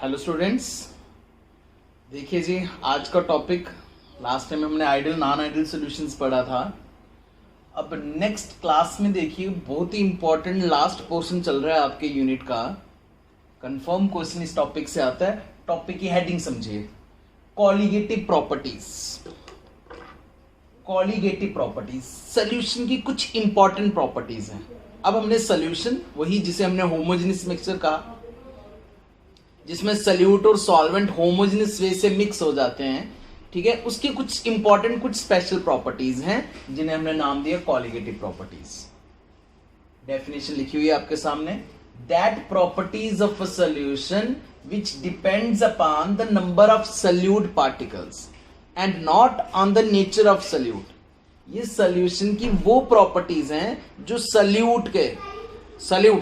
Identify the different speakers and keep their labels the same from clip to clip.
Speaker 1: Hello students, देखिए जी, आज का टॉपिक लास्ट टाइम हमने आइडियल नॉन आइडियल सॉल्यूशंस पढ़ा था। अब नेक्स्ट क्लास में देखिए बहुत ही इंपॉर्टेंट लास्ट पोर्शन चल रहा है आपके यूनिट का। कंफर्म क्वेश्चन इस टॉपिक से आता है। टॉपिक की हेडिंग समझिए, colligative properties. Colligative properties solution की कुछ इंपॉर्टेंट प्रॉपर्टीज हैं। अब हमने सॉल्यूशन, वही जिसे हमने होमोजेनियस मिक्सचर कहा, जिसमें सल्यूट और सॉल्वेंट होमोजेनियस वे से मिक्स हो जाते हैं, ठीक है, उसके कुछ इंपॉर्टेंट कुछ स्पेशल प्रॉपर्टीज हैं जिन्हें हमने नाम दिया कॉलिगेटिव प्रॉपर्टीज। डेफिनेशन लिखी हुई है आपके सामने। That properties of a solution which depends upon the number of solute particles and not on the nature of solute। ये सॉल्यूशन की वो प्रॉपर्टीज हैं जो सल्यूट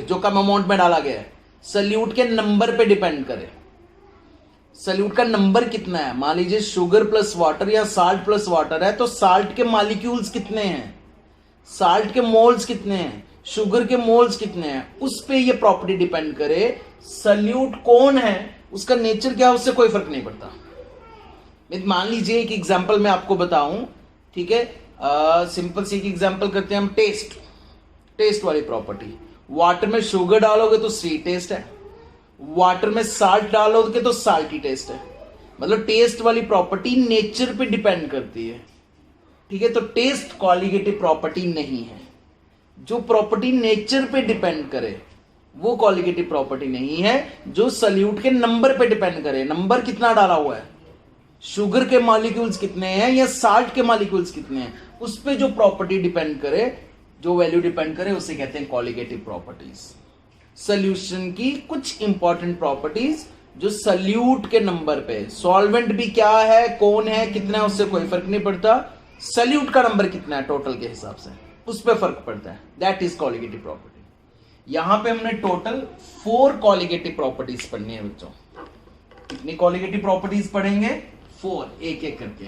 Speaker 1: जो कम अमाउंट में डाला गया है, सल्यूट के नंबर पे डिपेंड करे। सल्यूट का नंबर कितना है, मान लीजिए शुगर प्लस वाटर या साल्ट प्लस वाटर है, तो साल्ट के मॉलिक्यूल्स कितने हैं, साल्ट के मोल्स कितने हैं, शुगर के मोल्स कितने हैं, उस पे ये प्रॉपर्टी डिपेंड करे। सल्यूट कौन है, उसका नेचर क्या है, उससे कोई फर्क नहीं पड़ता। मान लीजिए एक एग्जांपल मैं आपको बताऊं, ठीक है, सिंपल सी एक एग्जांपल करते हैं हम। टेस्ट वाली प्रॉपर्टी, वाटर में शुगर डालोगे तो स्वीट टेस्ट है, वाटर में साल्ट डालोगे तो साल्टी टेस्ट है। मतलब टेस्ट वाली प्रॉपर्टी नेचर पे डिपेंड करती है, ठीक है। तो टेस्ट कॉलिगेटिव प्रॉपर्टी नहीं है। जो प्रॉपर्टी नेचर पे डिपेंड करे वो कॉलिगेटिव प्रॉपर्टी नहीं है। जो सल्यूट के नंबर पे डिपेंड करे, नंबर कितना डाला हुआ है, शुगर के मॉलिक्यूल्स कितने हैं या साल्ट के मॉलिक्यूल्स कितने हैं, उस पे जो प्रॉपर्टी डिपेंड करे, जो वैल्यू डिपेंड करे, उसे कहते हैं कॉलिगेटिव प्रॉपर्टीज। सॉल्यूशन की कुछ इंपॉर्टेंट प्रॉपर्टीज जो सल्यूट के नंबर पे, सॉल्वेंट भी क्या है, कौन है, कितना है, उससे कोई फर्क नहीं पड़ता। सल्यूट का नंबर कितना है टोटल के हिसाब से, उस पर फर्क पड़ता है। That is colligative property. यहां पे हमने टोटल 4 कॉलिगेटिव प्रॉपर्टीज पढ़नी है बच्चों। कितनी कॉलिगेटिव प्रॉपर्टीज पढ़ेंगे? 4, एक एक करके।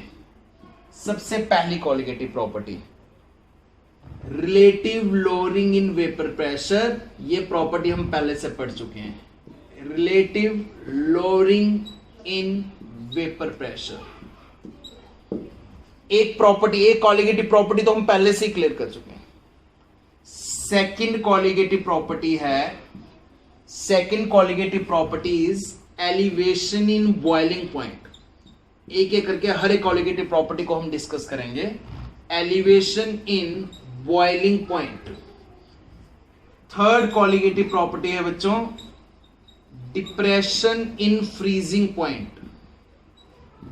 Speaker 1: सबसे पहली colligative property, relative lowering in vapour pressure. ये प्रॉपर्टी हम पहले से पढ़ चुके हैं। Relative lowering in vapour pressure एक प्रॉपर्टी, एक कॉलिगेटिव प्रॉपर्टी तो हम पहले से ही क्लियर कर चुके हैं। Second colligative property is elevation in boiling point. एक एक करके हर एक कॉलिगेटिव प्रॉपर्टी को हम डिस्कस करेंगे। Elevation in boiling point. Third colligative property है बच्चों depression in freezing point.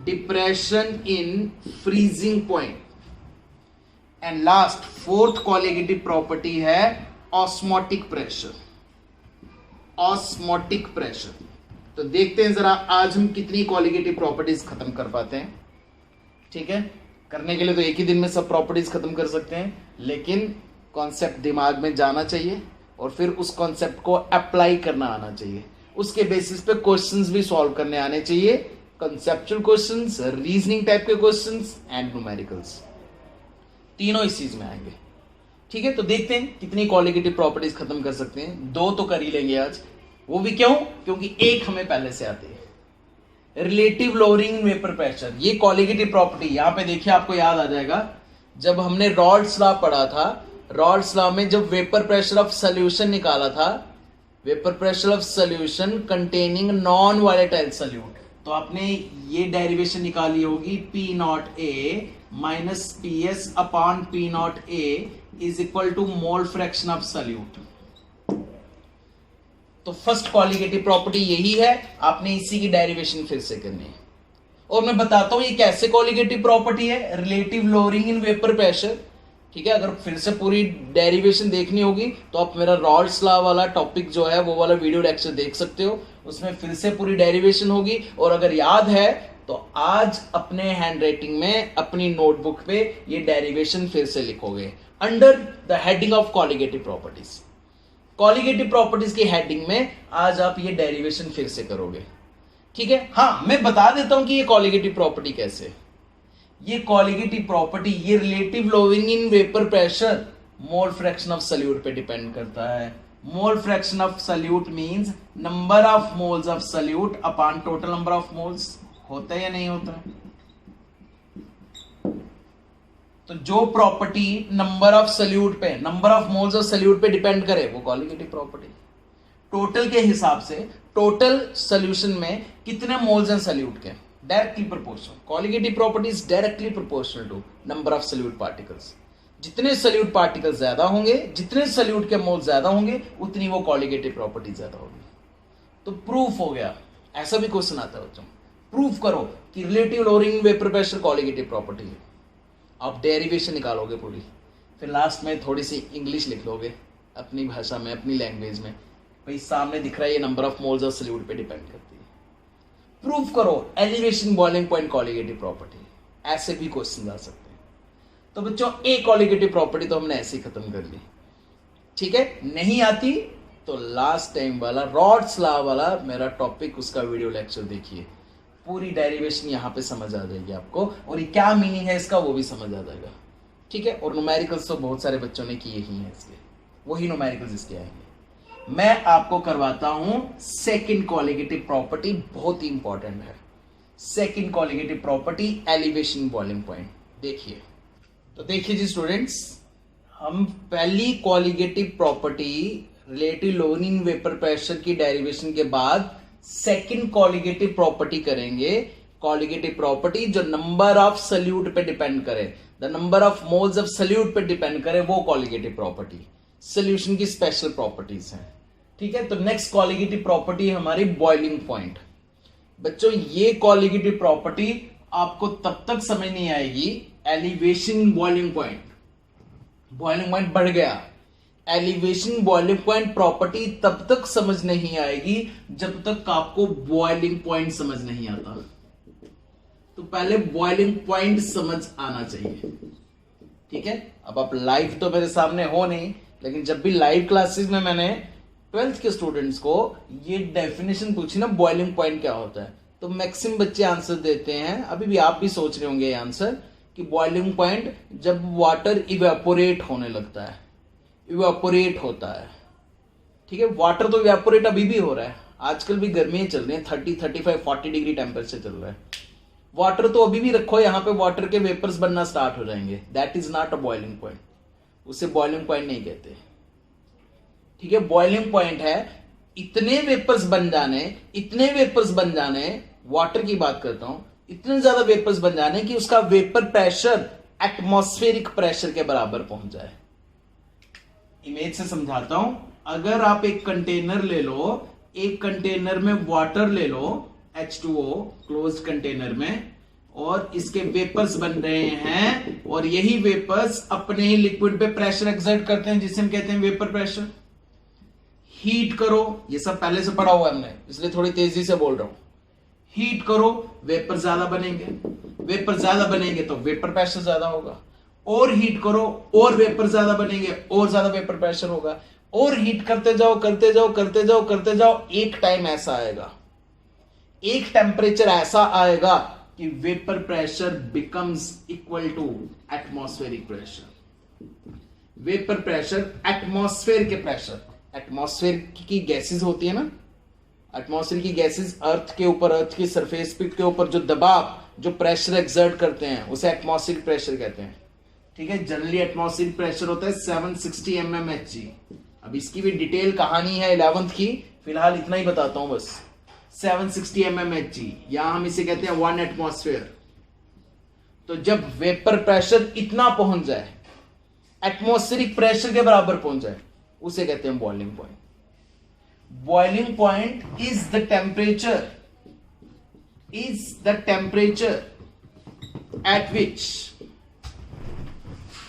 Speaker 1: Depression in freezing point. And last fourth colligative property है ऑस्मोटिक प्रेशर। Osmotic pressure. तो देखते हैं जरा आज हम कितनी कॉलिगेटिव प्रॉपर्टीज खत्म कर पाते हैं, ठीक है। करने के लिए तो एक ही दिन में सब प्रॉपर्टीज खत्म कर सकते हैं, लेकिन कॉन्सेप्ट दिमाग में जाना चाहिए और फिर उस कॉन्सेप्ट को अप्लाई करना आना चाहिए। उसके बेसिस पे क्वेश्चंस भी सॉल्व करने आने चाहिए। कंसेप्चुअल क्वेश्चंस, रीजनिंग टाइप के क्वेश्चंस एंड न्यूमेरिकल्स, तीनों इस चीज में आएंगे, ठीक है। तो देखते हैं कितनी कॉलिगेटिव प्रॉपर्टीज खत्म कर सकते हैं। 2 तो कर ही लेंगे आज। वो भी क्यों? क्योंकि एक हमें पहले से आती है, relative lowering in vapour pressure. ये कॉलिगेटिव प्रॉपर्टी यहां पे देखिए, आपको याद आ जाएगा जब हमने रॉल्ड्स लॉ पढ़ा था। रॉल्ड्स लॉ में जब वेपर प्रेशर ऑफ सॉल्यूशन निकाला था, vapour pressure of solution containing non volatile solute, तो आपने ये डेरिवेशन निकाली होगी P not A minus PS upon P not A is equal to mole fraction of solute. तो फर्स्ट कॉलिगेटिव प्रॉपर्टी यही है, आपने इसी की डेरिवेशन फिर से करनी है। और मैं बताता हूं ये कैसे कॉलिगेटिव प्रॉपर्टी है, relative lowering in vapour pressure, ठीक है। अगर फिर से पूरी डेरिवेशन देखनी होगी तो आप मेरा रॉल्ड्स लॉ वाला टॉपिक जो है वो वाला वीडियो लेक्चर देख सकते हो, उसमें फिर से पूरी डेरिवेशन होगी। और अगर याद है तो आज अपने हैंडराइटिंग में अपनी नोटबुक पे ये डेरिवेशन फिर से लिखोगे under the heading of colligative properties. Colligative properties की हेडिंग में आज आप ये डेरिवेशन फिर से करोगे, ठीक है। हाँ, मैं बता देता हूं कि ये कॉलिगेटिव प्रॉपर्टी कैसे। ये कॉलिगेटिव प्रॉपर्टी, ये relative lowering in vapour pressure mole fraction of solute पे डिपेंड करता है। मोल fraction of salute means number of moles of solute upon total number of moles. होता है या नहीं होता है? तो जो प्रॉपर्टी नंबर ऑफ सल्यूट पे, number of moles of salute पे डिपेंड करे वो कॉलिगेटिव प्रॉपर्टी। टोटल के हिसाब से टोटल सॉल्यूशन में कितने मोल्स हैं सल्यूट के, directly proportional. Colligative property is directly proportional to number of solute particles. जितने सल्यूट पार्टिकल ज्यादा होंगे, जितने सल्यूट के मोल ज्यादा होंगे, उतनी वो कॉलिगेटिव प्रॉपर्टी ज्यादा होगी। तो प्रूफ हो गया। ऐसा भी क्वेश्चन आता है बच्चों, प्रूफ करो कि relative lowering vapour pressure colligative property है। आप डेरिवेशन निकालोगे पूरी, फिर लास्ट में थोड़ी सी इंग्लिश लिख लोगे अपनी भाषा में, अपनी लैंग्वेज में। भाई सामने दिख रहा है ये number of moles of salute पे डिपेंड करती है। प्रूफ करो elevation boiling point colligative property. ऐसे भी क्वेश्चन आ सकते हैं। तो बच्चों ए कॉलिगेटिव प्रॉपर्टी तो हमने ऐसे ही खत्म कर ली, ठीक है। नहीं आती तो लास्ट टाइम वाला रॉड्स लॉ वाला मेरा टॉपिक, उसका वीडियो लेक्चर देखिए। पूरी डेरिवेशन यहाँ पे समझ आ जाएगी आपको, और ये क्या मीनिंग है इसका वो भी समझ आ जाएगा, ठीक है। और न्यूमेरिकल्स तो बहुत सारे बच्चों ने किए ही हैं इसके, वही न्यूमेरिकल्स इसके आएंगे। मैं आपको करवाता हूं सेकंड कॉलिगेटिव प्रॉपर्टी, बहुत ही इंपॉर्टेंट है। Second colligative property elevation boiling point. देखिए, तो देखिए जी स्टूडेंट्स, हम पहली colligative property relative lowering vapour pressure की डेरिवेशन के बाद सेकंड कॉलिगेटिव प्रॉपर्टी करेंगे। कॉलिगेटिव प्रॉपर्टी जो नंबर ऑफ सल्यूट पे डिपेंड करे, the number of moles of salute पे डिपेंड करे, वो कॉलिगेटिव प्रॉपर्टी सॉल्यूशन की स्पेशल प्रॉपर्टीज हैं, ठीक है। तो नेक्स्ट कॉलिगेटिव प्रॉपर्टी है हमारी बॉइलिंग पॉइंट। बच्चों ये कॉलिगेटिव प्रॉपर्टी आपको तब तक समझ नहीं आएगी, elevation boiling point, boiling point बढ़ गया, एलिवेशन बॉइलिंग पॉइंट प्रॉपर्टी तब तक समझ नहीं आएगी जब तक आपको बॉइलिंग पॉइंट समझ नहीं आता। तो पहले बॉइलिंग पॉइंट समझ आना चाहिए, ठीक है। अब आप लाइव तो मेरे सामने हो नहीं, लेकिन जब भी लाइव क्लासेस में मैंने 12th के स्टूडेंट्स को ये डेफिनेशन पूछी ना बॉइलिंग पॉइंट क्या होता है, तो मैक्सिमम बच्चे आंसर देते हैं। अभी भी आप भी सोच रहे होंगे ये आंसर कि बॉइलिंग पॉइंट जब वाटर इवेपोरेट होने लगता है, इवेपोरेट होता है, ठीक है। वाटर तो इवेपोरेट अभी भी हो रहा है, आजकल भी गर्मियां चल रही हैं, 30, 35, 40 डिग्री टेम्परेचर चल रहा है। वाटर तो अभी भी रखो यहां पे, वाटर के वेपर्स बनना स्टार्ट हो जाएंगे। That is not a boiling point, उसे बॉइलिंग पॉइंट नहीं कहते, ठीक है। बॉइलिंग पॉइंट है इतने वेपर्स बन जाने, इतने वेपर्स बन जाने, वाटर की बात करता हूं, इतने ज्यादा वेपर्स बन जाने कि उसका वेपर प्रेशर एटमॉस्फेरिक प्रेशर के बराबर पहुंच जाए। इमेज से समझाता हूं, अगर आप एक कंटेनर ले लो, एक कंटेनर में वाटर ले लो, H2O क्लोज्ड कंटेनर में, और इसके वेपर्स बन रहे हैं, और यही वेपर्स अपने ही लिक्विड पे प्रेशर एक्सर्ट करते हैं, जिसे हम कहते हैं वेपर प्रेशर। हीट करो, ये सब पहले से पढ़ा हुआ है हमने, इसलिए थोड़ी तेजी से बोल रहा हूं। हीट करो, वेपर ज्यादा बनेंगे, वेपर ज्यादा बनेंगे तो वेपर प्रेशर ज्यादा होगा। और हीट करो, और वेपर ज्यादा बनेंगे, और ज्यादा वेपर प्रेशर होगा। और हीट करते जाओ, करते जाओ, करते जाओ, करते जाओ, एक टाइम ऐसा आएगा, एक टेम्परेचर ऐसा आएगा कि vapour pressure becomes equal to atmospheric pressure. Vapour pressure atmosphere के प्रेशर, एटमॉस्फेयर की गैसेस होती है ना, एटमॉस्फेयर की गैसेस अर्थ के ऊपर, अर्थ की सरफेस के ऊपर जो दबाव, जो प्रेशर एक्सर्ट करते हैं, उसे एटमॉस्फेरिक प्रेशर कहते हैं, ठीक है। जनरली एटमॉस्फेरिक प्रेशर होता है 760 mmHg। अब इसकी भी डिटेल कहानी है 11th की, फिलहाल इतना ही बताता हूं बस। 760 mmHg, या हम इसे कहते हैं 1 एटमॉस्फेयर। तो जब वेपर प्रेशर इतना पहुंच जाए, एटमॉस्फेरिक प्रेशर के बराबर पहुंच जाए, उसे कहते हैं boiling point. Boiling point is the temperature,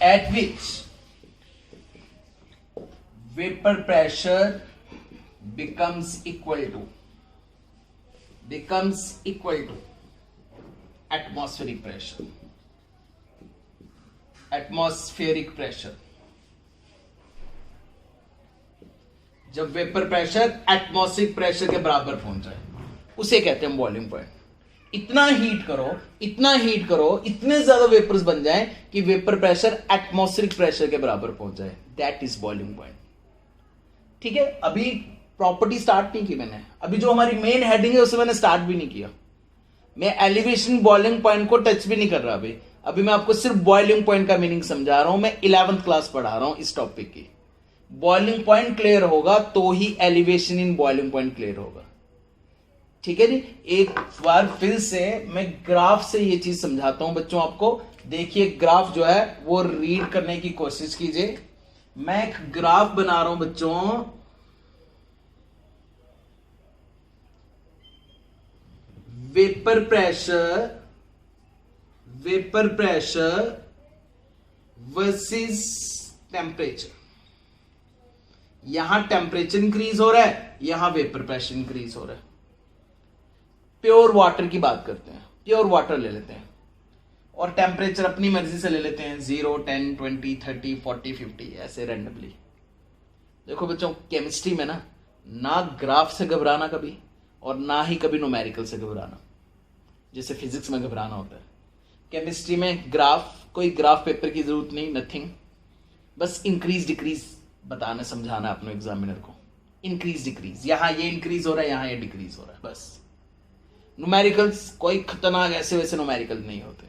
Speaker 1: at which vapor pressure becomes equal to atmospheric pressure, जब वेपर प्रेशर एटमॉस्फेरिक प्रेशर के बराबर पहुंच जाए, उसे कहते हैं बॉइलिंग पॉइंट। इतना हीट करो, इतना हीट करो, इतने ज्यादा वेपर्स बन जाए कि वेपर प्रेशर एटमॉस्फेरिक प्रेशर के बराबर पहुंच जाए, दैट इज बॉइलिंग पॉइंट। ठीक है, अभी प्रॉपर्टी स्टार्ट नहीं की मैंने, अभी जो हमारी मेन हेडिंग है उसे मैंने स्टार्ट भी नहीं किया, मैं एलिवेशन बॉइलिंग पॉइंट को टच भी नहीं कर रहा अभी। अभी मैं आपको सिर्फ बॉइलिंग पॉइंट का मीनिंग समझा रहा हूं, मैं 11th क्लास पढ़ा रहा हूं इस टॉपिक की। बॉइलिंग पॉइंट क्लियर होगा तो ही elevation in boiling point clear होगा। ठीक है जी, एक बार फिर से मैं ग्राफ से ये चीज समझाता हूं बच्चों आपको। देखिए ग्राफ जो है वो रीड करने की कोशिश कीजिए। मैं एक ग्राफ बना रहा हूं बच्चों, वेपर प्रेशर वर्सेस टेम्परेचर। यहां टेम्परेचर इंक्रीज हो रहा है, यहां वेपर प्रेशर इंक्रीज हो रहा है। प्योर वाटर की बात करते हैं, प्योर वाटर ले लेते हैं और टेम्परेचर अपनी मर्जी से ले लेते हैं, 0, 10, 20, 30, 40, 50 ऐसे रैंडमली। देखो बच्चों केमिस्ट्री में ना ग्राफ से घबराना कभी और ना ही कभी न्यूमेरिकल से घबराना, जैसे फिजिक्स में घबराना होता है। केमिस्ट्री में कोई ग्राफ पेपर की जरूरत नहीं, नथिंग, बस इंक्रीज डिक्रीज बताना समझाना अपने एग्जामिनर को। इंक्रीज डिक्रीज, यहां ये इंक्रीज हो रहा है, यहां ये डिक्रीज हो रहा है, बस। न्यूमेरिकल्स कोई खतरनाक ऐसे वैसे न्यूमेरिकल नहीं होते,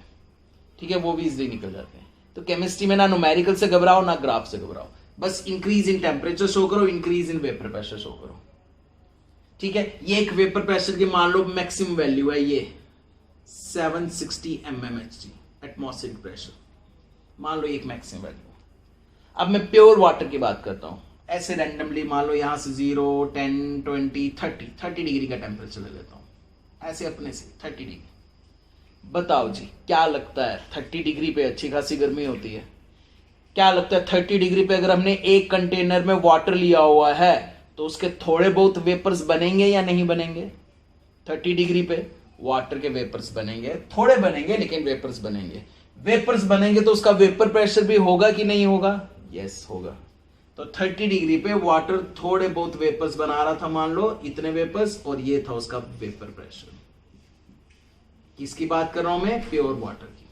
Speaker 1: ठीक है, वो भी इजीली निकल जाते हैं। तो केमिस्ट्री में ना न्यूमेरिकल से घबराओ ना ग्राफ से घबराओ, बस इंक्रीज इन टेम्परेचर शो करो, increase in vapour pressure show करो। ठीक है, ये एक वेपर प्रेशर की मान लो मैक्सिमम वैल्यू है, ये 760 mmHg एटमॉस्फेरिक प्रेशर, मान लो एक मैक्सिमम वैल्यू। अब मैं प्योर वाटर की बात करता हूं, ऐसे रैंडमली मान लो यहां से 0, 10, 20, 30 डिग्री का टेम्परेचर ले लेता हूं, ऐसे अपने से 30 डिग्री। बताओ जी क्या लगता है 30 डिग्री पे अच्छी खासी गर्मी होती है? क्या लगता है 30 डिग्री पे अगर हमने एक कंटेनर में वाटर लिया हुआ है तो उसके थोड़े बहुत वेपर्स बनेंगे या नहीं बनेंगे? 30 डिग्री पे वाटर के वेपर्स बनेंगे, थोड़े बनेंगे लेकिन वेपर्स बनेंगे। वेपर्स बनेंगे तो उसका वेपर प्रेशर भी होगा कि नहीं होगा? यस होगा। तो 30 डिग्री पे वाटर थोड़े बहुत वेपर्स बना रहा था, मान लो इतने वेपर्स, और ये था उसका वेपर प्रेशर। किसकी बात कर रहा हूं मैं? प्योर वाटर की।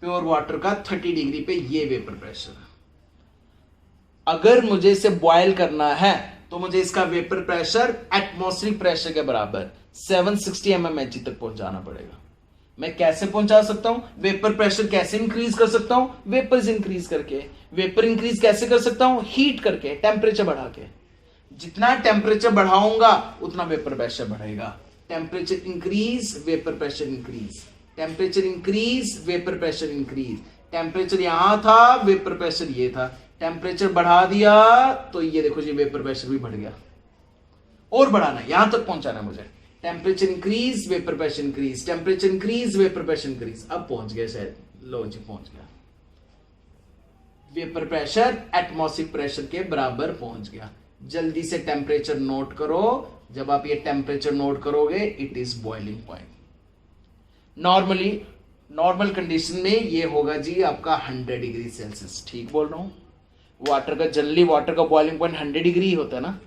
Speaker 1: प्योर वाटर का 30 डिग्री पे ये वेपर प्रेशर। अगर मुझे इसे बॉयल करना है तो मुझे इसका वेपर प्रेशर एटमॉस्फेरिक प्रेशर के बराबर 760 mmHg तक पहुंचाना पड़ेगा। मैं कैसे पहुंचा सकता हूं? वेपर प्रेशर कैसे इंक्रीज कर सकता हूं? वेपर्स इंक्रीज करके। वेपर इंक्रीज कैसे कर सकता हूं? हीट करके, टेम्परेचर बढ़ा के। जितना टेम्परेचर बढ़ाऊंगा उतना वेपर प्रेशर बढ़ेगा। Temperature increase, vapour pressure increase, temperature increase, vapour pressure increase. Temperature यहां था, वेपर प्रेशर ये था, टेम्परेचर बढ़ा दिया तो ये देखो जी वेपर प्रेशर भी बढ़ गया। और बढ़ाना है, यहां तक पहुंचाना है मुझे। Temperature increase, vapour pressure increase, temperature increase, vapour pressure increase. अब पहुंच गया शायद, लो जी पहुंच गया। वेपर प्रेशर एटमॉस्फेरिक प्रेशर के बराबर पहुंच गया। जल्दी से टेम्परेचर नोट करो। जब आप ये टेम्परेचर नोट करोगे, it is boiling point. Normal condition में ये होगा जी आपका 100 डिग्री सेल्सियस। ठीक बोल रहा हूं? जनरली वाटर का बॉइलिंग पॉइंट 100 डिग्री होता है ना।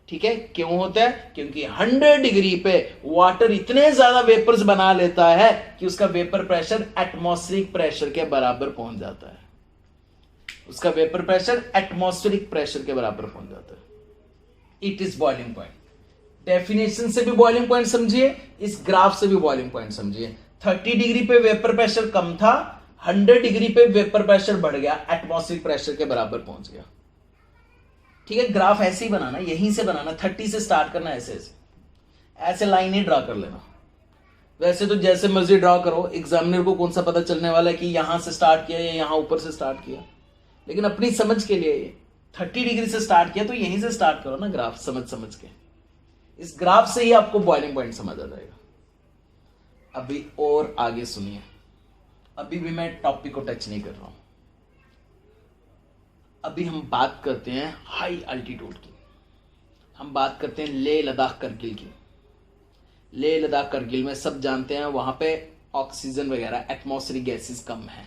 Speaker 1: ठीक है, क्यों होता है? क्योंकि 100 डिग्री पे वाटर इतने ज्यादा वेपर्स बना लेता है कि उसका वेपर प्रेशर एटमॉस्फेरिक प्रेशर के बराबर पहुंच जाता है। उसका वेपर प्रेशर एटमॉस्फेरिक प्रेशर के बराबर पहुंच जाता है। It is boiling point. Definition से भी बॉइलिंग पॉइंट समझिए, इस ग्राफ से भी बॉइलिंग पॉइंट समझिए। 30 डिग्री पे वेपर प्रेशर कम था, 100 डिग्री पे वेपर प्रेशर बढ़ गया, एटमॉस्फेरिक प्रेशर के बराबर पहुंच गया। ठीक है, ग्राफ ऐसे ही बनाना, यहीं से बनाना, 30 से स्टार्ट करना, ऐसे लाइन ही ड्रा कर लेना। वैसे तो जैसे मर्जी ड्रा करो, एग्जामिनर को कौन सा पता चलने वाला है कि यहां से स्टार्ट किया या यहां ऊपर से स्टार्ट किया। लेकिन अपनी समझ के लिए 30 डिग्री से स्टार्ट किया तो यहीं से स्टार्ट करो ना, ग्राफ समझ के। इस ग्राफ से ही आपको बॉइलिंग पॉइंट समझ आ जाएगा। अभी और आगे सुनिए, अभी भी मैं टॉपिक को टच नहीं कर रहा हूं। अभी हम बात करते हैं हाई अल्टीट्यूड की, हम बात करते हैं लेह लद्दाख करगिल की। लेह लद्दाख करगिल में सब जानते हैं वहां पे ऑक्सीजन वगैरह एटमॉस्फेरिक गैसेस कम है।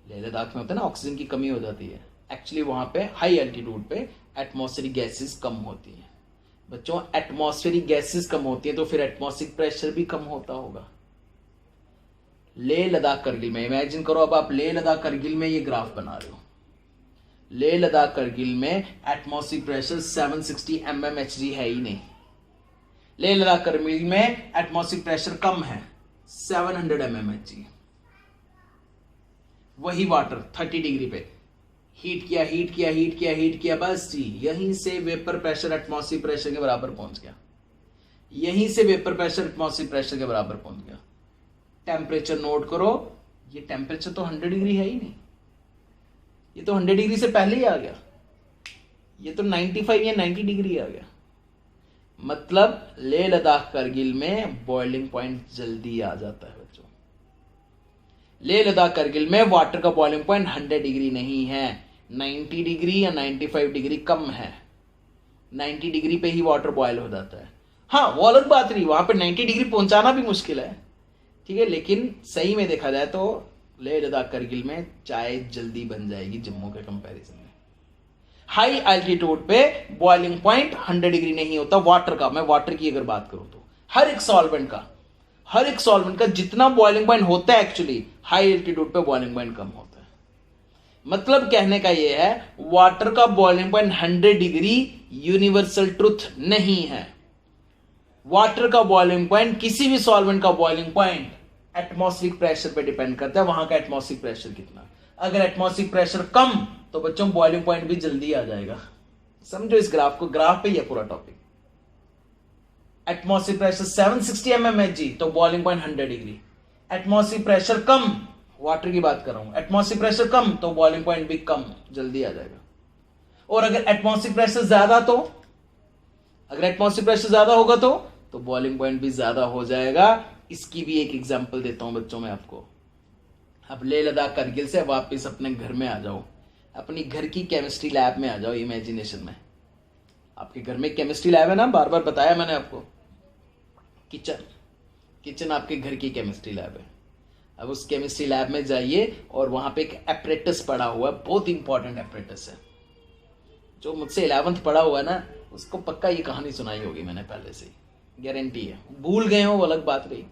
Speaker 1: लेह लद्दाख में होता है ना, ऑक्सीजन की कमी हो जाती है। एक्चुअली वहां पे हाई अल्टीट्यूड पे एटमॉस्फेरिक गैसेस कम होती हैं। बच्चों एटमॉस्फेरिक गैसेस कम होती हैं तो फिर एटमॉस्फेरिक प्रेशर भी कम होता होगा। लेह लद्दाख करगिल में इमेजिन करो, अब आप लेह लद्दाख करगिल में ये ग्राफ बना रहे हो। लेह लद्दाख करगिल में एटमॉस्फेरिक प्रेशर 760 mmHg है ही नहीं। लेह लद्दाख करगिल में एटमॉस्फेरिक प्रेशर कम है 700 mmHg। वही वाटर 30 डिग्री पे हीट किया, बस जी यहीं से वेपर प्रेशर एटमॉस्फेरिक प्रेशर के बराबर पहुंच गया। यहीं से वेपर प्रेशर एटमॉस्फेरिक प्रेशर के बराबर पहुंच गया। टेम्परेचर नोट करो, ये टेम्परेचर तो 100 डिग्री है ही नहीं, ये तो 100 डिग्री से पहले ही आ गया, ये तो 95 या 90 डिग्री आ गया। मतलब लेह लद्दाख करगिल में बॉइलिंग पॉइंट जल्दी आ जाता है बच्चों। लेह लद्दाख करगिल में वाटर का बॉइलिंग पॉइंट 100 डिग्री नहीं है, 90 डिग्री या 95 डिग्री कम है। 90 डिग्री पे ही वाटर बॉयल हो जाता है। हाँ वो अलग बात रही, वहां पे 90 डिग्री पहुंचाना भी मुश्किल है, ठीक है, लेकिन सही में देखा जाए तो लेह लद्दाख करगिल में चाय जल्दी बन जाएगी जम्मू के कंपैरिजन में। हाई एल्टीट्यूड पे बॉइलिंग पॉइंट 100 डिग्री नहीं होता वाटर का। मैं वाटर की अगर बात करूं तो हर एक सॉल्वेंट का जितना बॉइलिंग पॉइंट होता है एक्चुअली हाई एल्टीट्यूड पे बॉइलिंग पॉइंट कम होता है। मतलब कहने का यह है वाटर का boiling point 100 degree universal truth नहीं है। वाटर का बॉइलिंग पॉइंट, किसी भी सॉल्वेंट का बॉइलिंग पॉइंट एटमॉस्फेरिक प्रेशर पे डिपेंड करता है, वहां का एटमॉस्फेरिक प्रेशर कितना। अगर एटमॉस्फेरिक प्रेशर कम तो बच्चों बॉइलिंग पॉइंट भी जल्दी आ जाएगा। समझो इस ग्राफ को, ग्राफ पे ही है पूरा टॉपिक। एटमॉस्फेरिक प्रेशर 760 mmHg तो boiling point 100 degree. Atmospheric pressure कम, वाटर की बात कर रहा हूं, एटमॉस्फेरिक प्रेशर कम तो बॉइलिंग पॉइंट भी कम, जल्दी आ जाएगा। और अगर एटमॉस्फेरिक प्रेशर ज्यादा तो, अगर एटमॉस्फेरिक प्रेशर ज्यादा होगा तो बॉइलिंग पॉइंट भी ज्यादा हो जाएगा। इसकी भी एक एग्जांपल देता हूं बच्चों मैं आपको। अब लेह लद्दाख करगिल से वापस अपने घर में आ जाओ, अपनी घर की केमिस्ट्री लैब में आ जाओ, इमेजिनेशन में। आपके घर में केमिस्ट्री लैब है ना, बार बार बताया मैंने आपको। किचन आपके घर की केमिस्ट्री लैब है। अब उस केमिस्ट्री लैब में जाइए और वहां पे एक एपरेटस पड़ा हुआ है, बहुत इंपॉर्टेंट एपरेटस है। जो मुझसे 11th पढ़ा हुआ है ना उसको पक्का ये कहानी सुनाई होगी मैंने पहले से, गारंटी है। भूल गए हो वो अलग बात रही,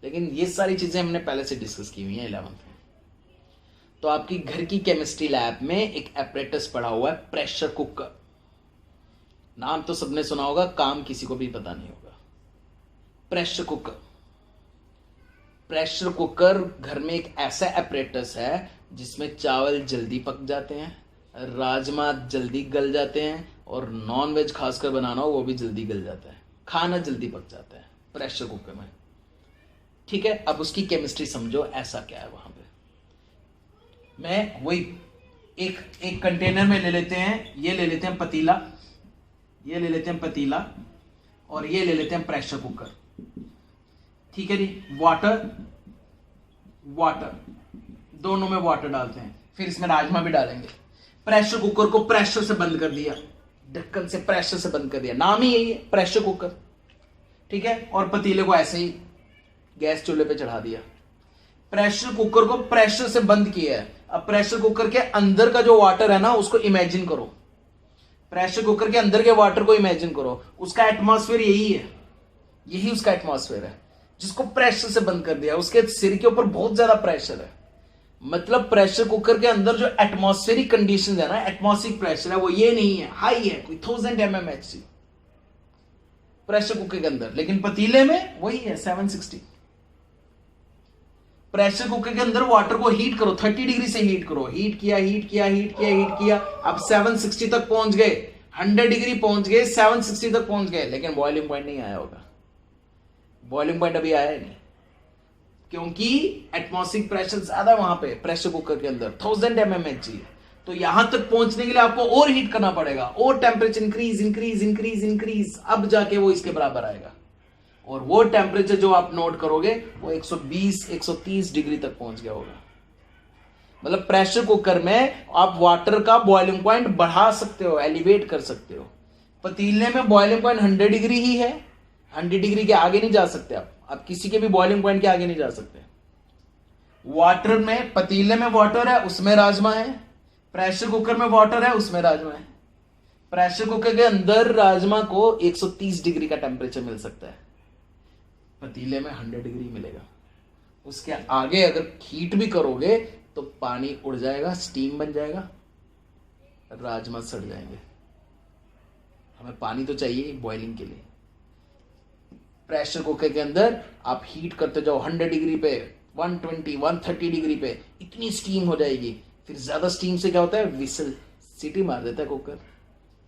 Speaker 1: लेकिन ये सारी चीजें हमने पहले से डिस्कस की हुई हैं 11th में। तो आपकी घर की केमिस्ट्री लैब में एक एपरेटस पड़ा हुआ है, प्रेशर कुकर। नाम तो सबने सुना होगा, काम किसी को भी पता नहीं होगा। प्रेशर कुकर घर में एक ऐसा एपरेटस है जिसमें चावल जल्दी पक जाते हैं, राजमा जल्दी गल जाते हैं, और नॉन वेज खासकर बनाना हो वो भी जल्दी गल जाता है, खाना जल्दी पक जाता है प्रेशर कुकर में। ठीक है, अब उसकी केमिस्ट्री समझो, ऐसा क्या है वहां पे। मैं वही एक कंटेनर में ले लेते हैं, ये ले लेते हैं पतीला, ये ले लेते हैं पतीला, और ये ले लेते हैं प्रेशर कुकर। ठीक है जी, वाटर दोनों में वाटर डालते हैं, फिर इसमें राजमा भी डालेंगे। प्रेशर कुकर को प्रेशर से बंद कर दिया, ढक्कन से प्रेशर से बंद कर दिया, नाम ही यही है प्रेशर कुकर। ठीक है, और पतीले को ऐसे ही गैस चूल्हे पे चढ़ा दिया। प्रेशर कुकर को प्रेशर से बंद किया है। अब प्रेशर कुकर के अंदर का जो वाटर है ना उसको इमेजिन करो, प्रेशर कुकर के अंदर के वाटर को इमेजिन करो। उसका एटमॉस्फेयर यही है, यही उसका एटमॉस्फेयर है जिसको प्रेशर से बंद कर दिया। उसके सिर के ऊपर बहुत ज्यादा प्रेशर है। मतलब प्रेशर कुकर के अंदर जो एटमॉस्फेरिक कंडीशंस है ना, एटमॉस्फेरिक प्रेशर है वो ये नहीं है, हाई है, कोई 1000 mmHg प्रेशर कुकर के अंदर, लेकिन पतीले में वही है 760। प्रेशर कुकर के अंदर वाटर को हीट करो, 30 डिग्री से हीट करो, हीट किया, अब 760 तक पहुंच गए, 100 डिग्री पहुंच गए, 760 तक पहुंच गए, लेकिन बॉइलिंग पॉइंट नहीं आया होगा। बॉइलिंग पॉइंट अभी आया नहीं, क्योंकि एटमॉस्फेरिक प्रेशर ज्यादा है वहां पे प्रेशर कुकर के अंदर, 1000 mmHg। तो यहां तक पहुंचने के लिए आपको और हीट करना पड़ेगा, और टेम्परेचर इंक्रीज, अब जाके वो इसके बराबर आएगा। और वो टेम्परेचर जो आप नोट करोगे वो 120-130 डिग्री तक पहुंच गया होगा। मतलब प्रेशर कुकर में आप वाटर का बॉइलिंग पॉइंट बढ़ा सकते हो, एलिवेट कर सकते हो। पतीले में बॉइलिंग पॉइंट 100 डिग्री ही है, 100 डिग्री के आगे नहीं जा सकते आप किसी के भी बॉइलिंग पॉइंट के आगे नहीं जा सकते। वाटर में, पतीले में वाटर है उसमें राजमा है, प्रेशर कुकर में वाटर है उसमें राजमा है। प्रेशर कुकर के अंदर राजमा को 130 डिग्री का टेम्परेचर मिल सकता है, पतीले में 100 डिग्री मिलेगा। उसके आगे अगर हीट भी करोगे तो पानी उड़ जाएगा, स्टीम बन जाएगा। राजमा सड़ जाएंगे। हमें पानी तो चाहिए बॉइलिंग के लिए। प्रेशर कुकर के अंदर आप हीट करते जाओ 100 डिग्री पे, 120, 130 डिग्री पे, इतनी स्टीम हो जाएगी। फिर ज्यादा स्टीम से क्या होता है, विसल, सीटी मार देता है कुकर।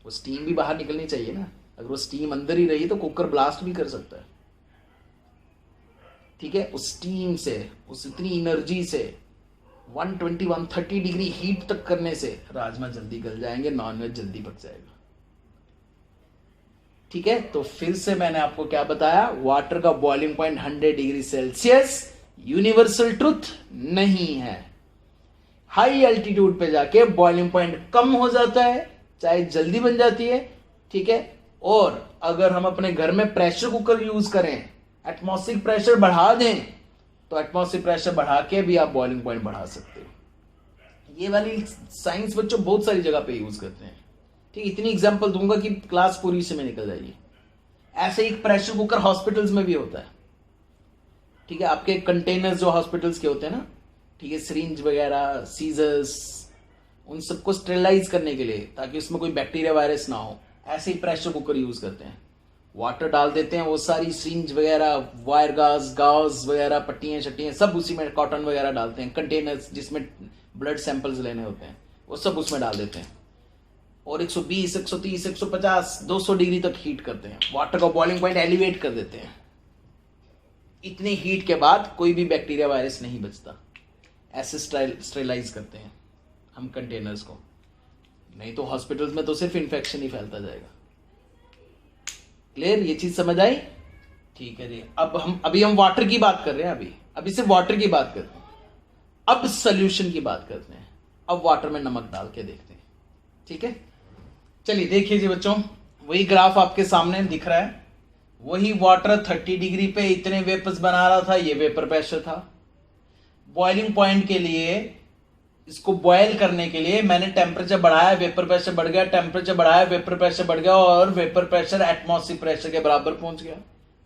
Speaker 1: वो स्टीम भी बाहर निकलनी चाहिए ना, अगर वो स्टीम अंदर ही रही तो कुकर ब्लास्ट भी कर सकता है। ठीक है, उस स्टीम से, उस इतनी एनर्जी से 120, 130 डिग्री हीट तक करने से राजमा जल्दी गल जाएंगे, नॉनवेज जल्दी पक जाएगा। ठीक है, तो फिर से मैंने आपको क्या बताया, वाटर का boiling point 100 degree Celsius universal truth नहीं है। हाई एल्टीट्यूड पे जाके बॉइलिंग पॉइंट कम हो जाता है, चाय जल्दी बन जाती है। ठीक है, और अगर हम अपने घर में प्रेशर कुकर यूज करें, एटमॉस्फेरिक प्रेशर बढ़ा दें, तो एटमॉस्फेरिक प्रेशर बढ़ा के भी आप बॉइलिंग पॉइंट बढ़ा सकते हो। ये वाली साइंस बच्चों बहुत सारी जगह पे यूज करते हैं। ठीक, इतनी एग्जांपल दूंगा कि क्लास पूरी से में निकल जाएगी। ऐसे एक प्रेशर कुकर हॉस्पिटल्स में भी होता है। ठीक है, आपके कंटेनर्स जो हॉस्पिटल्स के होते हैं ना, ठीक है, सिरिंज वगैरह, सीजर्स, उन सबको स्टेरिलाइज करने के लिए, ताकि उसमें कोई बैक्टीरिया वायरस ना हो, ऐसे ही प्रेशर कुकर यूज करते हैं। वाटर डाल देते हैं, वो सारी सिरिंज वगैरह, वायर गाज वगैरह, पट्टियां शट्टियां सब उसी में, कॉटन वगैरह डालते हैं, कंटेनर्स जिसमें ब्लड सैंपल्स लेने होते हैं वो सब उसमें डाल देते हैं, और 120, 130, 150, 200 डिग्री तक हीट करते हैं। वाटर का बॉइलिंग पॉइंट एलिवेट कर देते हैं। इतनी हीट के बाद कोई भी बैक्टीरिया वायरस नहीं बचता। ऐसे स्टेरिलाइज करते हैं हम कंटेनर्स को, नहीं तो हॉस्पिटल्स में तो सिर्फ इन्फेक्शन ही फैलता जाएगा। क्लियर, ये चीज समझ आई? ठीक है जी। अभी हम वाटर की बात कर रहे हैं, अभी सिर्फ वाटर की बात करते हैं। अब सोल्यूशन की बात करते हैं। अब वाटर में नमक डाल के देखते हैं। ठीक है, चलिए देखिए जी बच्चों, वही ग्राफ आपके सामने दिख रहा है। वही वाटर 30 डिग्री पे इतने वेपर्स बना रहा था, ये वेपर प्रेशर था। बॉइलिंग पॉइंट के लिए, इसको बॉयल करने के लिए मैंने टेम्परेचर बढ़ाया, वेपर प्रेशर बढ़ गया, टेम्परेचर बढ़ाया, वेपर प्रेशर बढ़ गया, और वेपर प्रेशर एटमॉस्फेरिक प्रेशर के बराबर पहुंच गया।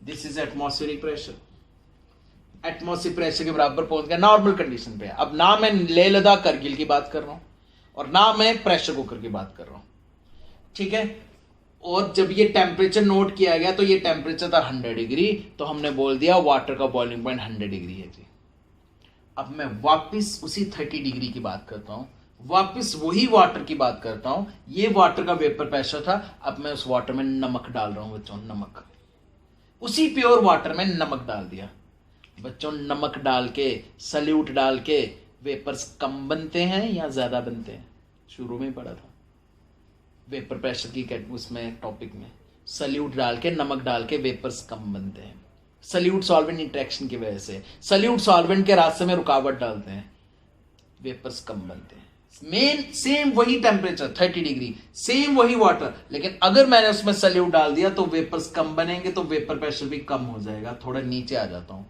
Speaker 1: This is atmospheric pressure. Atmospheric pressure के बराबर पहुंच गया नॉर्मल कंडीशन पे। अब ना मैं लेह लद्दाख करगिल की बात कर रहा हूं, और ना मैं प्रेशर कुकर की बात कर रहा हूं। ठीक है, और जब ये टेम्परेचर नोट किया गया तो ये टेम्परेचर था 100 डिग्री, तो हमने बोल दिया वाटर का बॉइलिंग पॉइंट 100 डिग्री है जी। अब मैं वापस उसी 30 डिग्री की बात करता हूं, वापस वही वाटर की बात करता हूं। ये वाटर का वेपर प्रेशर था, अब मैं उस वाटर में नमक डाल रहा हूं बच्चों, नमक। उसी प्योर वाटर में नमक डाल दिया बच्चों। नमक डाल के, सल्यूट डाल के वेपर्स कम बनते हैं या ज्यादा बनते हैं? शुरू में ही पढ़ा था वेपर प्रेशर की उसमें टॉपिक में, सल्यूट डाल के, नमक डाल के वेपर्स कम बनते हैं। सल्यूट सॉल्वेंट इंटरेक्शन की वजह से, सल्यूट सॉल्वेंट के रास्ते में रुकावट डालते हैं, वेपर्स कम बनते हैं। मेन सेम वही टेम्परेचर 30 डिग्री, सेम वही वाटर, लेकिन अगर मैंने उसमें सल्यूट डाल दिया तो वेपर्स कम बनेंगे, तो वेपर प्रेशर भी कम हो जाएगा। थोड़ा नीचे आ जाता हूं,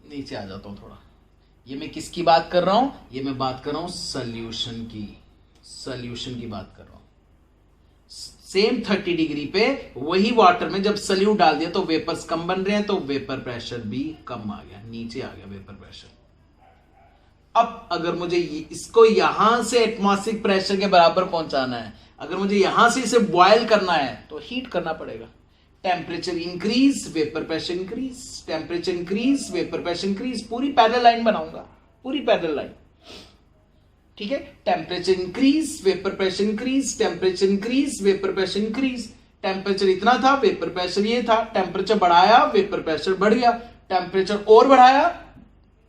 Speaker 1: नीचे आ जाता हूं थोड़ा। ये मैं किसकी बात कर रहा हूं? ये मैं बात कर रहा हूं सॉल्यूशन की, सॉल्यूशन की बात कर रहा हूं। सेम 30 डिग्री पे वही वाटर में जब सल्यूट डाल दिया तो वेपर्स कम बन रहे हैं, तो वेपर प्रेशर भी कम आ गया, नीचे आ गया वेपर प्रेशर। अब अगर मुझे इसको यहां से एटमॉस्फेरिक प्रेशर के बराबर पहुंचाना है, अगर मुझे यहां से इसे बॉयल करना है, तो हीट करना पड़ेगा। Temperature increase, vapour pressure increase, temperature increase, vapour pressure increase, पूरी पैरेलल लाइन बनाऊंगा, पूरी पैरेलल लाइन। ठीक है, temperature increase, vapour pressure increase, temperature increase, vapour pressure increase. Temperature इतना था, वेपर प्रेशर ये था, टेम्परेचर बढ़ाया, वेपर प्रेशर बढ़ गया, टेम्परेचर और बढ़ाया,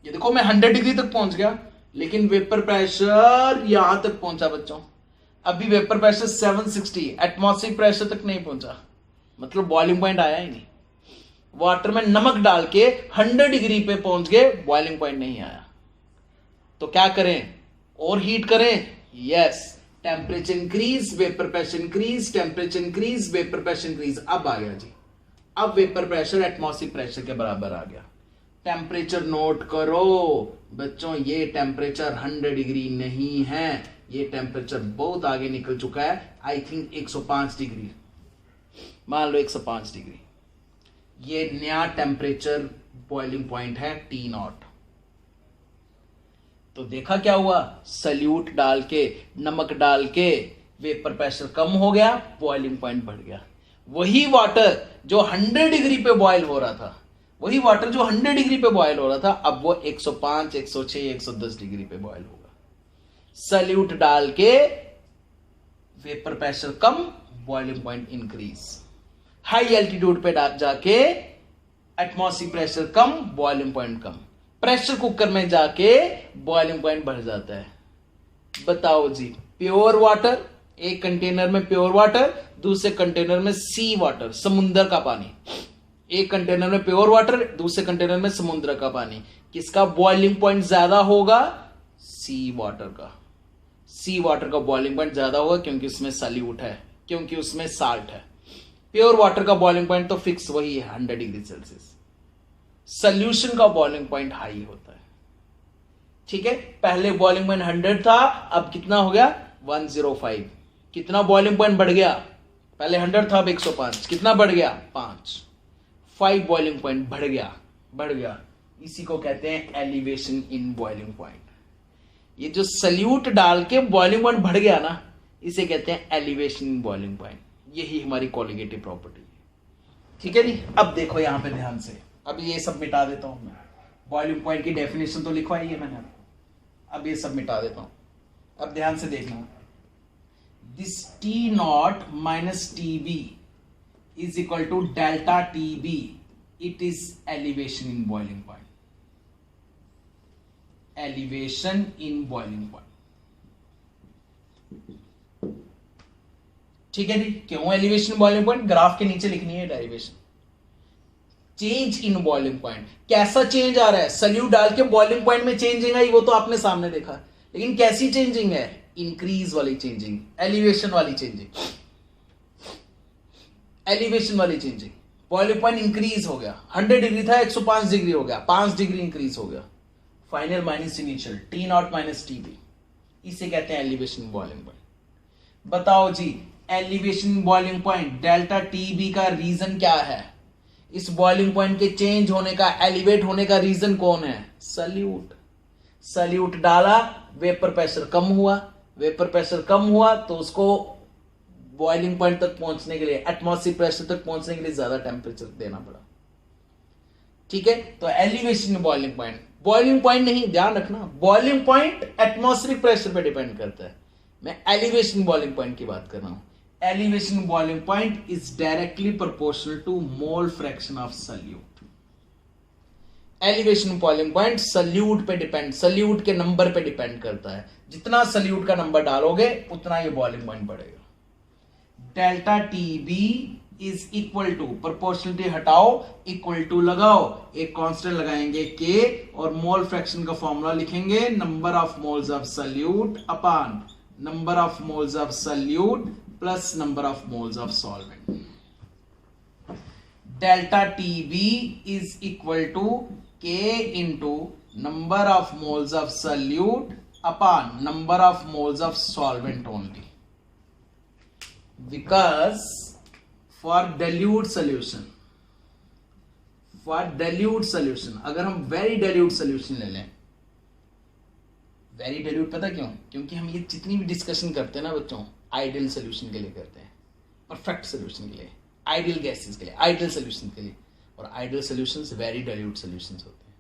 Speaker 1: ये देखो मैं 100 डिग्री तक पहुंच गया, लेकिन वेपर प्रेशर यहां तक पहुंचा बच्चों। अभी वेपर प्रेशर 760, एटमॉस्फेरिक प्रेशर तक नहीं पहुंचा, मतलब बॉइलिंग पॉइंट आया ही नहीं। वाटर में नमक डाल के 100 डिग्री पे पहुंच गए, बॉइलिंग पॉइंट नहीं आया। तो क्या करें? और हीट करें? Yes, temperature increase, vapour pressure increase, temperature increase, vapour pressure increase. अब आ गया जी, अब वेपर प्रेशर एटमॉस्फेरिक प्रेशर के बराबर आ गया। टेम्परेचर नोट करो बच्चों, ये टेम्परेचर 100 डिग्री नहीं है, ये टेम्परेचर बहुत आगे निकल चुका है। आई थिंक 105 डिग्री, मान लो 105 डिग्री। ये नया टेम्परेचर बॉइलिंग पॉइंट है T0। तो देखा क्या हुआ, सल्यूट डाल के, नमक डाल के वेपर प्रेशर कम हो गया, बॉइलिंग पॉइंट बढ़ गया। वही वाटर जो 100 डिग्री पे बॉयल हो रहा था, वही वाटर जो 100 डिग्री पे बॉयल हो रहा था, अब वो 105, 106, 110 डिग्री पे बॉयल होगा। सल्यूट डाल के वेपर प्रेशर कम, boiling point increase. High altitude पे जाके एटमॉस्फेरिक प्रेशर कम, बॉइलिंग पॉइंट कम। प्रेशर कुकर में जाके बॉइलिंग पॉइंट बढ़ जाता है। बताओ जी, प्योर वाटर, एक कंटेनर में प्योर वाटर, दूसरे कंटेनर में सी वाटर, समुद्र का पानी। एक कंटेनर में प्योर वाटर, दूसरे कंटेनर में समुद्र का पानी, किसका बॉइलिंग पॉइंट ज्यादा होगा? सी वाटर का। सी वाटर का बॉइलिंग पॉइंट ज्यादा होगा क्योंकि उसमें सल्यूट है, क्योंकि उसमें साल्ट है। प्योर वाटर का बॉइलिंग पॉइंट तो फिक्स वही है 100 डिग्री सेल्सियस। सॉल्यूशन का बॉइलिंग पॉइंट हाई होता है। ठीक है, पहले बॉइलिंग पॉइंट 100 था, अब कितना हो गया? 105। कितना बॉइलिंग पॉइंट बढ़ गया? पहले 100 था, अब 105। कितना बढ़ गया? 5 बॉइलिंग पॉइंट बढ़ गया। इसी को कहते हैं एलिवेशन इन बॉइलिंग पॉइंट। ये जो सल्यूट डाल के बॉइलिंग पॉइंट बढ़ गया ना, इसे कहते हैं एलिवेशन इन बॉइलिंग पॉइंट। यही हमारी कोलिगेटिव प्रॉपर्टी है। ठीक है जी, अब देखो यहां पे ध्यान से, अब ये सब मिटा देता हूं मैं। बॉइलिंग पॉइंट की डेफिनेशन तो लिखवाई है मैंने, अब ये सब मिटा देता हूं। अब ध्यान से देखना, this T0 minus TB is equal to delta TB, it is elevation in boiling point. Elevation in boiling point. ठीक है जी, क्यों एलिवेशन बॉइलिंग पॉइंट? ग्राफ के नीचे लिखनी है derivation. Change in boiling point, कैसा चेंज आ रहा है? सल्यूट डाल के बॉइलिंग पॉइंट में चेंजिंग आई, वो तो आपने सामने देखा, लेकिन कैसी चेंजिंग है? इंक्रीज वाली चेंजिंग, एलिवेशन वाली चेंजिंग। एलिवेशन वाली चेंजिंग, बॉइलिंग पॉइंट इंक्रीज हो गया। 100 डिग्री था, 105 डिग्री हो गया, 5 डिग्री इंक्रीज हो गया। Final minus initial, T0 minus TB, इसे कहते हैं एलिवेशन बॉइलिंग पॉइंट। बताओ जी, elevation boiling point delta TB का रीजन क्या है? इस बॉइलिंग पॉइंट के चेंज होने का, एलिवेट होने का रीजन कौन है? सल्यूट। सल्यूट डाला, वेपर प्रेशर कम हुआ। वेपर प्रेशर कम हुआ तो उसको बॉइलिंग पॉइंट तक पहुंचने के लिए, एटमॉस्फेरिक प्रेशर तक पहुंचने के लिए ज्यादा टेम्परेचर देना पड़ा। ठीक है, तो elevation boiling point, boiling point नहीं, ध्यान रखना, बॉइलिंग पॉइंट एटमॉस्फेरिक प्रेशर पे डिपेंड करता है। मैं एलिवेशन बॉइलिंग पॉइंट की बात कर रहा हूं। Elevation boiling point is directly proportional to mole fraction of solute. Elevation boiling point solute पे डिपेंड, सल्यूट के नंबर पे डिपेंड करता है। जितना सल्यूट का नंबर डालोगे उतना ये बॉइलिंग पॉइंट बढ़ेगा। Delta TB is equal to, proportionality हटाओ, इक्वल टू लगाओ, एक कांस्टेंट लगाएंगे K, और मोल फ्रैक्शन का फॉर्मूला लिखेंगे number of moles of solute upon number of moles of solute plus number of moles of solvent. Delta TB is equal to K into number of moles of solute upon number of moles of solvent only, because for dilute solution, अगर हम very dilute solution ले लें, very dilute पता क्यों? क्योंकि हम ये जितनी भी डिस्कशन करते हैं ना बच्चों, आइडियल सोल्यूशन के लिए करते हैं, परफेक्ट सोल्यूशन के लिए, आइडियल गैसेस के लिए, आइडियल सोल्यूशन के लिए, और ideal solutions very dilute solutions होते हैं।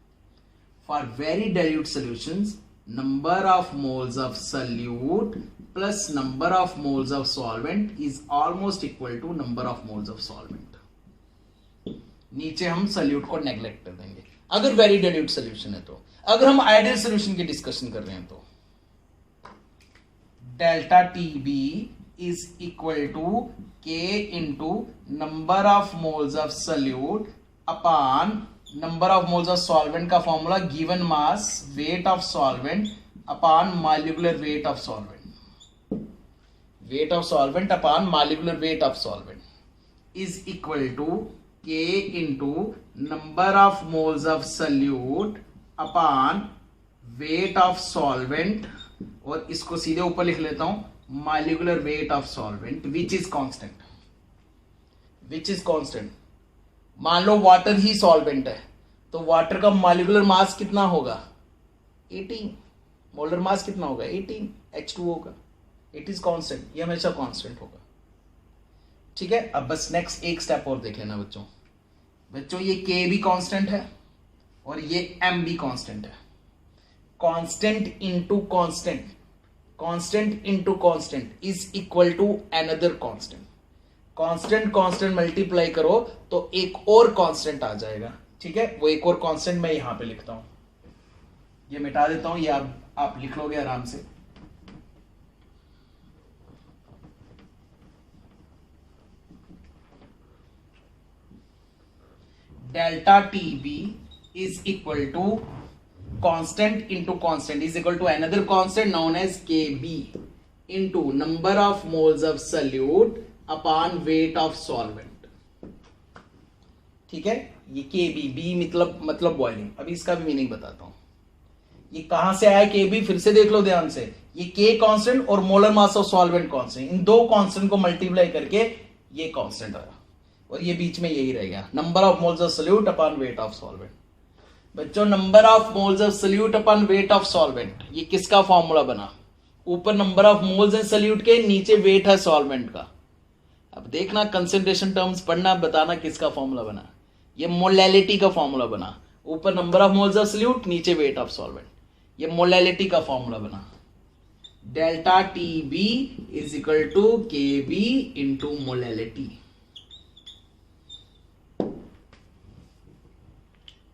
Speaker 1: For very dilute solutions, number of moles of solute plus number of moles of solvent is almost equal to number of moles of solvent. नीचे हम solute को neglect कर देंगे अगर very dilute solution है तो। अगर हम आइडियल solution की डिस्कशन कर रहे हैं तो delta TB is equal to K into number of moles of solute upon number of moles of solvent का formula given mass, weight of solvent upon molecular weight of solvent, weight of solvent upon molecular weight of solvent is equal to K into number of moles of solute upon weight of solvent, और इसको सीधे ऊपर लिख लेता हूं molecular weight of solvent which is constant, which is constant। मान लो water ही solvent है तो वाटर का मॉलिक्यूलर मास कितना होगा? 18। मोलर मास कितना होगा 18 H2O का, इट इज कांस्टेंट, ये हमेशा कांस्टेंट होगा। ठीक है, अब बस नेक्स्ट एक स्टेप और देख लेना बच्चों। बच्चों ये K भी कांस्टेंट है और ये M भी कांस्टेंट है। Constant into constant, constant into constant is equal to another constant. Constant constant multiply करो तो एक और कांस्टेंट आ जाएगा। ठीक है, वो एक और कांस्टेंट मैं यहां पे लिखता हूं, ये मिटा देता हूं, ये आप लिख लोगे आराम से। Delta TB is equal to constant into constant is equal to another constant known as Kb into number of moles of solute upon weight of solvent। ठीक है, ये Kb, B मतलब बॉइलिंग। अभी इसका भी मीनिंग बताता हूं। ये कहां से आया Kb, फिर से देख लो ध्यान से। ये K कांस्टेंट और molar mass of solvent constant, इन दो कांस्टेंट को मल्टीप्लाई करके ये कांस्टेंट आया और ये बीच में यही रहेगा, number of moles of solute upon weight of solvent. बच्चों number of moles of solute upon weight of solvent, ये किसका फॉर्मूला बना? ऊपर नंबर ऑफ मोल्स है सोल्यूट के, नीचे वेट है सॉल्वेंट का। अब देखना कंसंट्रेशन टर्म्स पढ़ना, बताना किसका फॉर्मूला बना। ये मोलैलिटी का फॉर्मूला बना, ऊपर number of moles of solute, नीचे वेट ऑफ सॉल्वेंट। ये मोलैलिटी का फॉर्मूला बना। Delta TB is equal to KB into molality.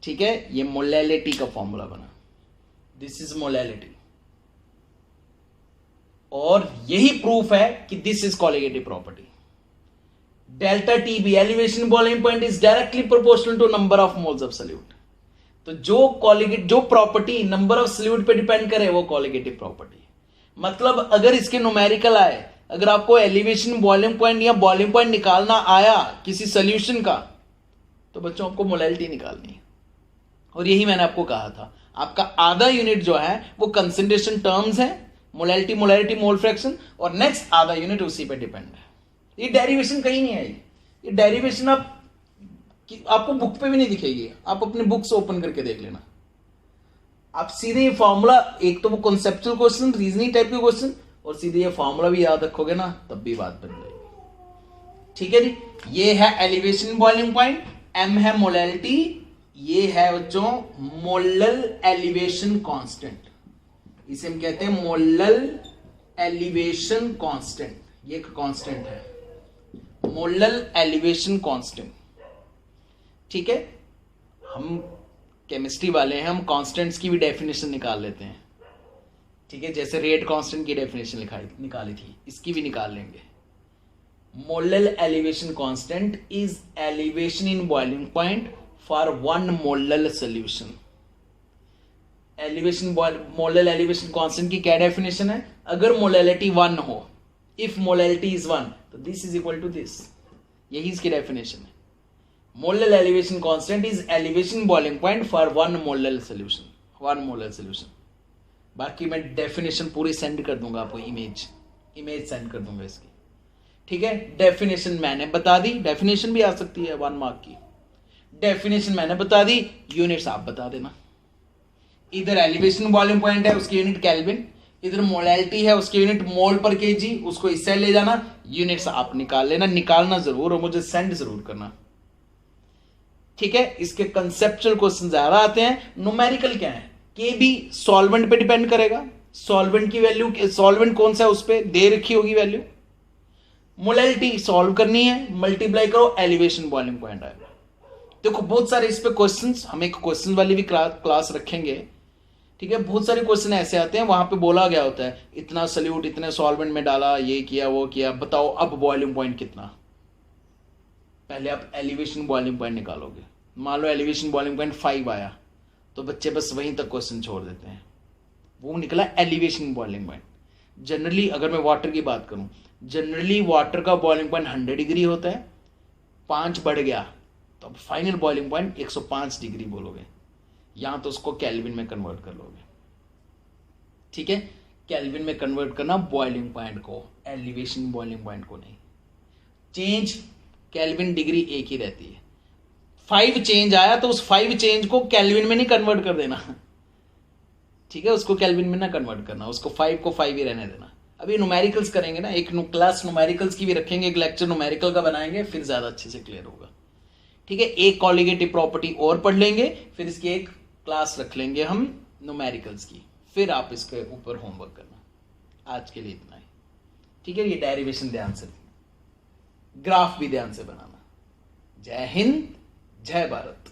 Speaker 1: ठीक है, ये मोलैलिटी का फॉर्मूला बना, दिस इज मोलैलिटी। और यही प्रूफ है कि this is colligative property. Delta TB elevation boiling point is directly proportional to number of moles of solute. तो जो प्रॉपर्टी नंबर ऑफ सोल्यूट पे डिपेंड करे वो कॉलिगेटिव प्रॉपर्टी। मतलब अगर इसके न्यूमेरिकल आए, अगर आपको एलिवेशन बॉइलिंग पॉइंट या बॉइलिंग पॉइंट निकालना आया किसी सोल्यूशन का, तो बच्चों आपको मोलैलिटी निकालनी है। और यही मैंने आपको कहा था, आपका आधा यूनिट जो है वो कंसंट्रेशन टर्म्स है, मोलैलिटी, मोलैरिटी, मोल फ्रैक्शन, और नेक्स्ट आधा यूनिट उसी पे डिपेंड है। ये डेरिवेशन कहीं नहीं आएगी, ये डेरिवेशन आपको बुक पे भी नहीं दिखेगी। आप अपने बुक्स ओपन करके देख लेना, आप सीधे ये फॉर्मूला, एक तो वो कॉन्सेप्चुअल क्वेश्चन, रीजनिंग टाइप के क्वेश्चन, और सीधे ये फॉर्मूला भी याद रखोगे ना, तब भी बात बन जाएगी। ठीक है जी, ये है एलिवेशन बॉइलिंग पॉइंट, M है मोलैलिटी, ये है बच्चों मोलल एलिवेशन कांस्टेंट, इसे हम कहते हैं मोलल एलिवेशन कांस्टेंट। ये एक कांस्टेंट है, मोलल एलिवेशन कांस्टेंट। ठीक है, हम केमिस्ट्री वाले हैं, हम कांस्टेंट्स की भी डेफिनेशन निकाल लेते हैं। ठीक है, जैसे रेट कांस्टेंट की डेफिनेशन निकाली थी, इसकी भी निकाल लेंगे। Molal elevation constant is elevation in boiling point for one molal solution. Elevation molal elevation constant की क्या डेफिनेशन है? अगर मोलैलिटी 1 हो, इफ मोलैलिटी इज 1, तो this is equal to this, यही इसकी डेफिनेशन है। Molal elevation constant is elevation boiling point for one molal solution, one molal solution. बाकी मैं डेफिनेशन पूरी सेंड कर दूंगा आपको, इमेज सेंड कर दूंगा इसकी। ठीक है, डेफिनेशन मैंने बता दी, डेफिनेशन भी आ सकती है 1 मार्क की। डेफिनेशन मैंने बता दी, यूनिट्स आप बता देना। इधर एलिवेशन बॉइलिंग पॉइंट है, उसकी यूनिट केल्विन, इधर मोलैलिटी है, उसकी यूनिट मोल पर केजी, उसको इस साइड ले जाना, यूनिट्स आप निकाल लेना, निकालना जरूर और मुझे सेंड जरूर करना। ठीक है, इसके कंसेप्चुअल क्वेश्चन ज्यादा आते हैं। न्यूमेरिकल क्या है? के भी सॉल्वेंट पे डिपेंड करेगा, सॉल्वेंट की वैल्यू, सॉल्वेंट कौन सा है उस पर दे रखी होगी वैल्यू। मोलैलिटी सॉल्व करनी है, मल्टीप्लाई करो, एलिवेशन बॉइलिंग पॉइंट आएगा। देखो बहुत सारे इस पे क्वेश्चंस, हम एक क्वेश्चन वाली भी क्लास रखेंगे। ठीक है, बहुत सारे क्वेश्चन ऐसे आते हैं, वहां पे बोला गया होता है इतना सोल्यूट इतने सॉल्वेंट में डाला, ये किया वो किया, बताओ अब बॉइलिंग पॉइंट कितना। पहले आप एलिवेशन बॉइलिंग पॉइंट निकालोगे, मान लो एलिवेशन बॉइलिंग पॉइंट 5 आया, तो बच्चे बस वहीं तक क्वेश्चन छोड़ देते हैं, वो निकला एलिवेशन बॉइलिंग पॉइंट। जनरली अगर मैं वाटर की बात करूं, जनरली वाटर का बॉइलिंग पॉइंट 100 डिग्री होता है, 5 बढ़ गया तो अब फाइनल बॉइलिंग पॉइंट 105 डिग्री बोलोगे, यहां तो उसको केल्विन में कन्वर्ट कर लोगे। ठीक है, केल्विन में कन्वर्ट करना बॉइलिंग पॉइंट को, एलिवेशन बॉइलिंग पॉइंट को नहीं। चेंज केल्विन डिग्री एक ही रहती है, 5 चेंज आया तो उस 5 चेंज को केल्विन में नहीं कन्वर्ट कर देना, ठीक है, उसको केल्विन में ना कन्वर्ट करना, उसको 5 को 5 ही रहने देना। अभी न्यूमेरिकल्स करेंगे ना, एक क्लास न्यूमेरिकल्स की भी रखेंगे, एक लेक्चर न्यूमेरिकल का बनाएंगे, फिर ज्यादा अच्छे से क्लियर होगा। ठीक है, एक कॉलिगेटिव प्रॉपर्टी और पढ़ लेंगे, फिर इसकी एक क्लास रख लेंगे हम न्यूमेरिकल्स की, फिर आप इसके ऊपर होमवर्क करना। आज के लिए इतना ही। ठीक है, ये डेरिवेशन ध्यान से, ग्राफ भी ध्यान से बनाना। जय हिंद, जय भारत।